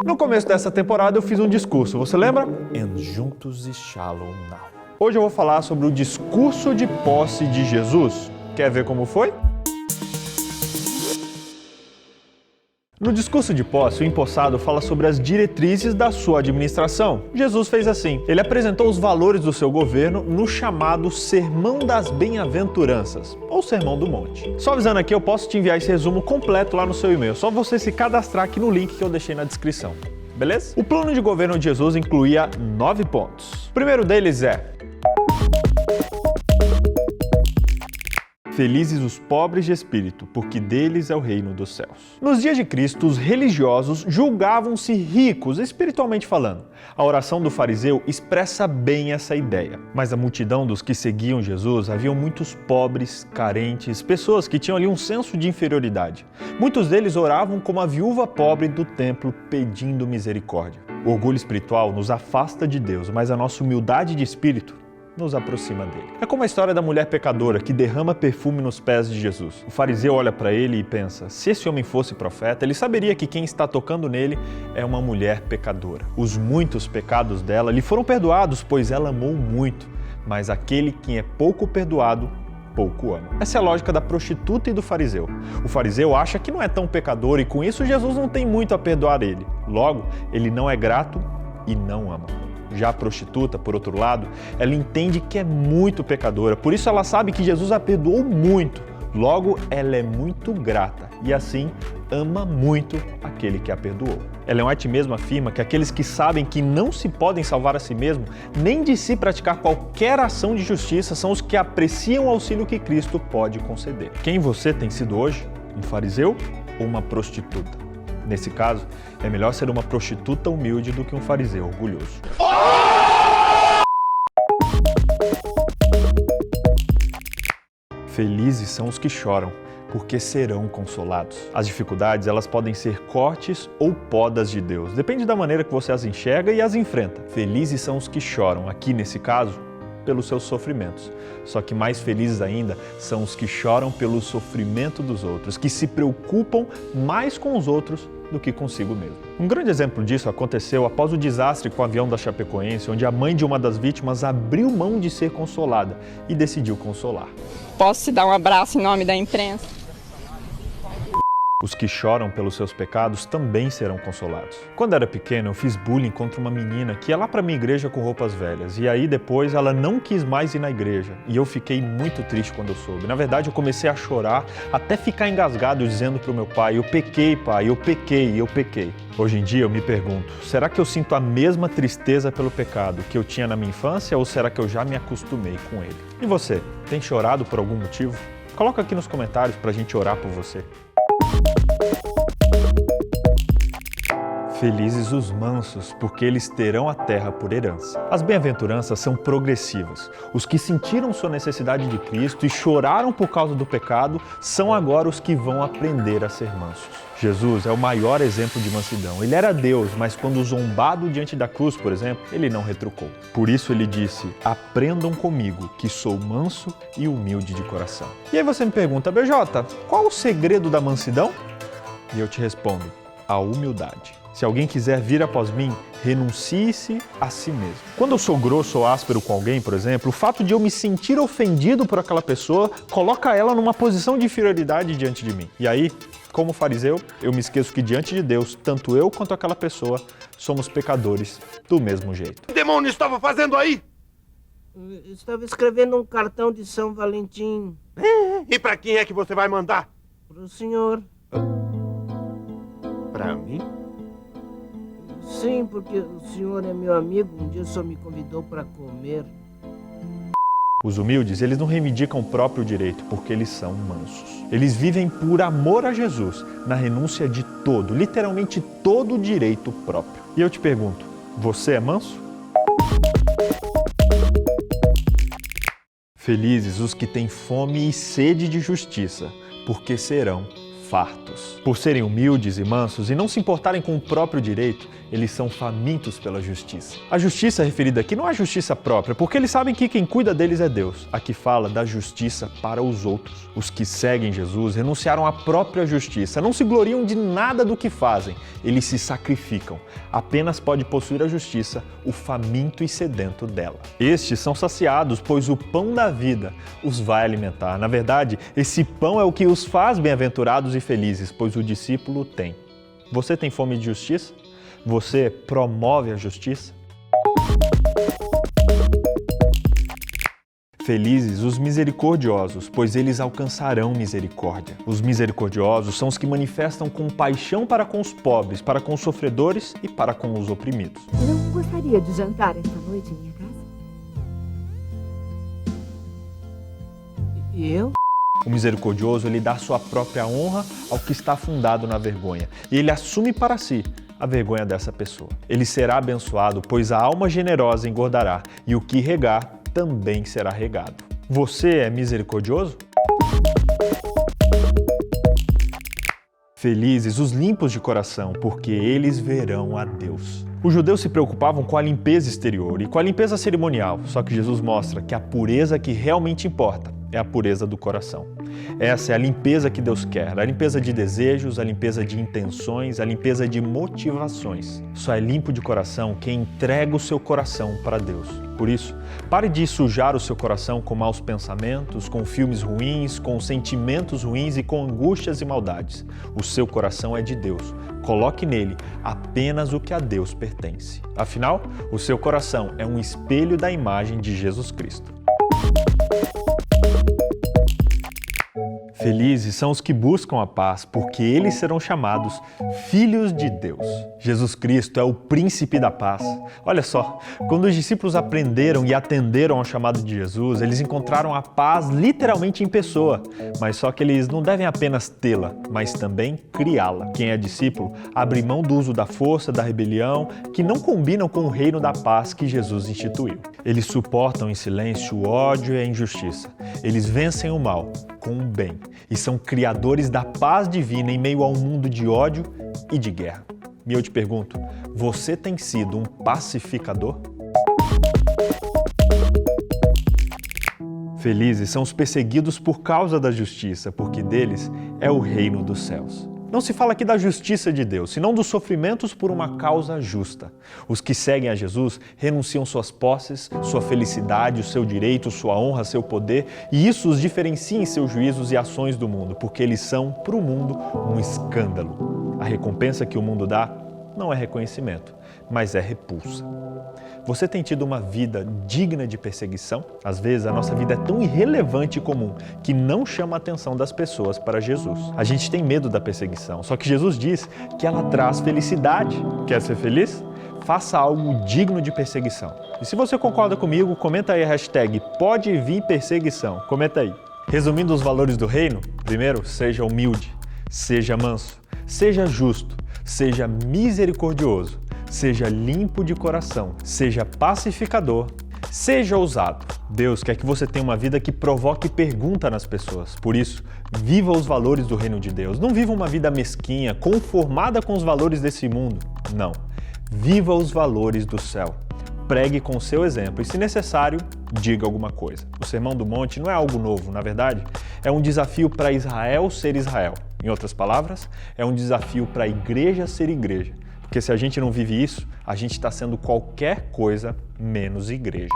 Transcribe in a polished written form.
No começo dessa temporada eu fiz um discurso, você lembra? And juntos e shalom now. Hoje eu vou falar sobre o discurso de posse de Jesus. Quer ver como foi? No discurso de posse, o empossado fala sobre as diretrizes da sua administração. Jesus fez assim. Ele apresentou os valores do seu governo no chamado Sermão das Bem-aventuranças, ou Sermão do Monte. Só avisando aqui, eu posso te enviar esse resumo completo lá no seu e-mail. Só você se cadastrar aqui no link que eu deixei na descrição. Beleza? O plano de governo de Jesus incluía 9 pontos. O primeiro deles é: felizes os pobres de espírito, porque deles é o reino dos céus. Nos dias de Cristo, os religiosos julgavam-se ricos, espiritualmente falando. A oração do fariseu expressa bem essa ideia. Mas a multidão dos que seguiam Jesus, haviam muitos pobres, carentes, pessoas que tinham ali um senso de inferioridade. Muitos deles oravam como a viúva pobre do templo, pedindo misericórdia. O orgulho espiritual nos afasta de Deus, mas a nossa humildade de espírito nos aproxima dele. É como a história da mulher pecadora que derrama perfume nos pés de Jesus. O fariseu olha para ele e pensa: se esse homem fosse profeta, ele saberia que quem está tocando nele é uma mulher pecadora. Os muitos pecados dela lhe foram perdoados, pois ela amou muito, mas aquele que é pouco perdoado, pouco ama. Essa é a lógica da prostituta e do fariseu. O fariseu acha que não é tão pecador e com isso Jesus não tem muito a perdoar ele. Logo, ele não é grato e não ama. Já a prostituta, por outro lado, ela entende que é muito pecadora, por isso ela sabe que Jesus a perdoou muito. Logo, ela é muito grata e assim ama muito aquele que a perdoou. Ellen White mesmo afirma que aqueles que sabem que não se podem salvar a si mesmo, nem de si praticar qualquer ação de justiça, são os que apreciam o auxílio que Cristo pode conceder. Quem você tem sido hoje? Um fariseu ou uma prostituta? Nesse caso, é melhor ser uma prostituta humilde do que um fariseu orgulhoso. Felizes são os que choram, porque serão consolados. As dificuldades, elas podem ser cortes ou podas de Deus. Depende da maneira que você as enxerga e as enfrenta. Felizes são os que choram, aqui nesse caso, pelos seus sofrimentos. Só que mais felizes ainda são os que choram pelo sofrimento dos outros, que se preocupam mais com os outros do que consigo mesmo. Um grande exemplo disso aconteceu após o desastre com o avião da Chapecoense, onde a mãe de uma das vítimas abriu mão de ser consolada e decidiu consolar. Posso te dar um abraço em nome da imprensa? Os que choram pelos seus pecados também serão consolados. Quando era pequeno, eu fiz bullying contra uma menina que ia lá para minha igreja com roupas velhas. E aí depois ela não quis mais ir na igreja. E eu fiquei muito triste quando eu soube. Na verdade, eu comecei a chorar, até ficar engasgado, dizendo para o meu pai: eu pequei, pai, eu pequei, eu pequei. Hoje em dia eu me pergunto: será que eu sinto a mesma tristeza pelo pecado que eu tinha na minha infância ou será que eu já me acostumei com ele? E você, tem chorado por algum motivo? Coloca aqui nos comentários para a gente orar por você. Felizes os mansos, porque eles terão a terra por herança. As bem-aventuranças são progressivas. Os que sentiram sua necessidade de Cristo e choraram por causa do pecado são agora os que vão aprender a ser mansos. Jesus é o maior exemplo de mansidão. Ele era Deus, mas quando zombado diante da cruz, por exemplo, ele não retrucou. Por isso ele disse: aprendam comigo, que sou manso e humilde de coração. E aí você me pergunta: BJ, qual o segredo da mansidão? E eu te respondo: a humildade. Se alguém quiser vir após mim, renuncie-se a si mesmo. Quando eu sou grosso ou áspero com alguém, por exemplo, o fato de eu me sentir ofendido por aquela pessoa coloca ela numa posição de inferioridade diante de mim. E aí, como fariseu, eu me esqueço que diante de Deus, tanto eu quanto aquela pessoa somos pecadores do mesmo jeito. O que demônio estava fazendo aí? Eu estava escrevendo um cartão de São Valentim. E para quem é que você vai mandar? Para o senhor. Para mim? Sim, porque o senhor é meu amigo. Um dia o senhor me convidou para comer. Os humildes, eles não reivindicam o próprio direito, porque eles são mansos. Eles vivem por amor a Jesus, na renúncia de todo, literalmente todo o direito próprio. E eu te pergunto, você é manso? Felizes os que têm fome e sede de justiça, porque serão fartos. Por serem humildes e mansos e não se importarem com o próprio direito, eles são famintos pela justiça. A justiça referida aqui não é a justiça própria, porque eles sabem que quem cuida deles é Deus. Aqui fala da justiça para os outros. Os que seguem Jesus renunciaram à própria justiça, não se gloriam de nada do que fazem, eles se sacrificam. Apenas pode possuir a justiça o faminto e sedento dela. Estes são saciados, pois o pão da vida os vai alimentar. Na verdade, esse pão é o que os faz bem-aventurados e felizes, pois o discípulo tem. Você tem fome de justiça? Você promove a justiça? Felizes os misericordiosos, pois eles alcançarão misericórdia. Os misericordiosos são os que manifestam compaixão para com os pobres, para com os sofredores e para com os oprimidos. Não gostaria de jantar esta noite em minha casa? E eu? O misericordioso, ele dá sua própria honra ao que está fundado na vergonha. E ele assume para si a vergonha dessa pessoa. Ele será abençoado, pois a alma generosa engordará, e o que regar também será regado. Você é misericordioso? Felizes os limpos de coração, porque eles verão a Deus. Os judeus se preocupavam com a limpeza exterior e com a limpeza cerimonial, só que Jesus mostra que a pureza que realmente importa é a pureza do coração. Essa é a limpeza que Deus quer, a limpeza de desejos, a limpeza de intenções, a limpeza de motivações. Só é limpo de coração quem entrega o seu coração para Deus. Por isso, pare de sujar o seu coração com maus pensamentos, com filmes ruins, com sentimentos ruins e com angústias e maldades. O seu coração é de Deus. Coloque nele apenas o que a Deus pertence. Afinal, o seu coração é um espelho da imagem de Jesus Cristo. Felizes são os que buscam a paz, porque eles serão chamados filhos de Deus. Jesus Cristo é o príncipe da paz. Olha só, quando os discípulos aprenderam e atenderam ao chamado de Jesus, eles encontraram a paz literalmente em pessoa. Mas só que eles não devem apenas tê-la, mas também criá-la. Quem é discípulo abre mão do uso da força, da rebelião, que não combinam com o reino da paz que Jesus instituiu. Eles suportam em silêncio o ódio e a injustiça. Eles vencem o mal com o bem e são criadores da paz divina em meio a um mundo de ódio e de guerra. E eu te pergunto, você tem sido um pacificador? Felizes são os perseguidos por causa da justiça, porque deles é o reino dos céus. Não se fala aqui da justiça de Deus, senão dos sofrimentos por uma causa justa. Os que seguem a Jesus renunciam suas posses, sua felicidade, o seu direito, sua honra, seu poder, e isso os diferencia em seus juízos e ações do mundo, porque eles são, para o mundo, um escândalo. A recompensa que o mundo dá não é reconhecimento, mas é repulsa. Você tem tido uma vida digna de perseguição? Às vezes a nossa vida é tão irrelevante e comum que não chama a atenção das pessoas para Jesus. A gente tem medo da perseguição, só que Jesus diz que ela traz felicidade. Quer ser feliz? Faça algo digno de perseguição. E se você concorda comigo, comenta aí a hashtag pode vir perseguição. Comenta aí. Resumindo os valores do reino, primeiro, seja humilde, seja manso, seja justo, seja misericordioso, seja limpo de coração, seja pacificador, seja ousado. Deus quer que você tenha uma vida que provoque pergunta nas pessoas. Por isso, viva os valores do reino de Deus. Não viva uma vida mesquinha, conformada com os valores desse mundo. Não. Viva os valores do céu. Pregue com o seu exemplo e, se necessário, diga alguma coisa. O Sermão do Monte não é algo novo, na verdade, é um desafio para Israel ser Israel. Em outras palavras, é um desafio para a igreja ser igreja. Porque se a gente não vive isso, a gente está sendo qualquer coisa menos igreja.